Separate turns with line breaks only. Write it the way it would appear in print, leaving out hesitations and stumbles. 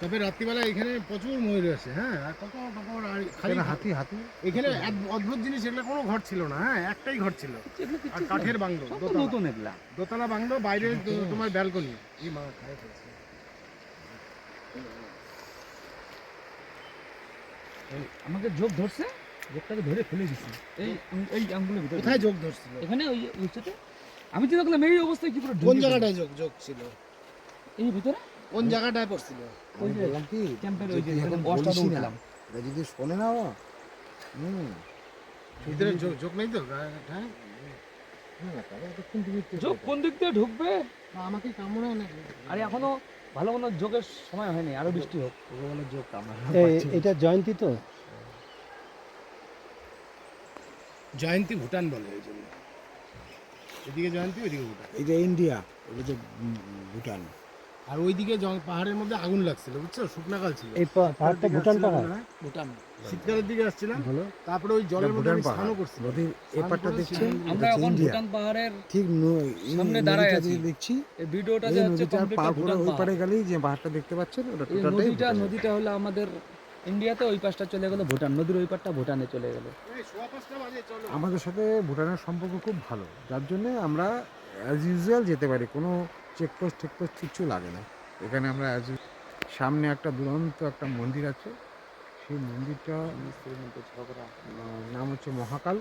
তবে রাত্রিবেলা এখানে প্রচুর ময়ূর আছে, হ্যাঁ, আর কত আর খালি
হাতি হাতি
এখানে অদ্ভুত জিনিস, এগুলো কোনো ঘর ছিল না, হ্যাঁ, একটাই ঘর ছিল, আর কাঠের বাংলো,
নতুন এগুলা
দোতলা বাংলো, বাইরে তোমার ব্যালকনি। এই মা খায় ফেলছে।
আমাকে যোগ ধরছে, যোগটাকে ধরে ফেলে দিছি এই এই আঙ্গুলের ভিতরে।
কোথায় যোগ ধরছিল?
এখানে ওই উচ্চতে। আমি চিন্তা করলাম এই অবস্থায় কি করে
কোন জায়গাটায় যোগ ছিল?
এই ভিতরে
কোন জায়গাটায় পড়ছিল?
ওই যে
বললাম কি
ক্যাম্পের ওই যে
এখন
বসটা
বলিস না,
উঠলাম।
এটা যদি শোনে না ও
ভিতরে যোগ নেই তো, হ্যাঁ,
যোগ কোন দিক দিয়ে ঢুকবে?
আমাকে কামড়ায় নাকি?
আরে এখনো ভালো কোনো যোগের সময় হয়নি, আরো বৃষ্টি হোক।
বলে যোগ আমরা
এটা জয়ন্তী তো,
জয়ন্তী ভুটান বলে ওই জন্য, এদিকে জয়ন্তী, ওইদিকে ভুটান।
এটা ইন্ডিয়া, এটা যে ভুটান।
আর ওইদিকে পাহাড়ের মধ্যে আগুন লাগছিল, বুঝছো, শুকনাকাল ছিল।
এই পাহাড়টা ভুটান পাহাড়।
ভুটান শীতকালের দিকে আসছিলাম,
হলো
তারপরে ওই জলের মধ্যে আমি স্নানও করছি।
নদীর এপারটা দেখছেন,
আমরা এখন ভুটান পাহাড়ের
ঠিক
সামনে দাঁড়ায় আছি।
দেখছি
এই ভিডিওটা
এই
যে হচ্ছে
নদীটার
কমপ্লিট
পার করে
ভুটান
ওই
পাহাড়।
পারে গেলেই যে পাহাড়টা দেখতে পাচ্ছেন ওটা
এই
টোটালটাই
নদীটা হলো আমাদের ইন্ডিয়াতে, ওই পাশটা চলে গেল ভুটান, নদীর ওই পারটা ভুটানে চলে গেল।
এই সোয়া 5টা বাজে, চলো।
আমাদের সাথে ভুটানের সম্পর্ক খুব ভালো, যার জন্যে আমরা অ্যাজ ইউজুয়াল যেতে পারি, কোনো চেকপোস্ট টেকপোস্ট কিচ্ছু লাগে না। এখানে আমরা সামনে একটা দুরন্ত একটা মন্দির আছে, সেই মন্দিরটা নাম হচ্ছে মহাকাল।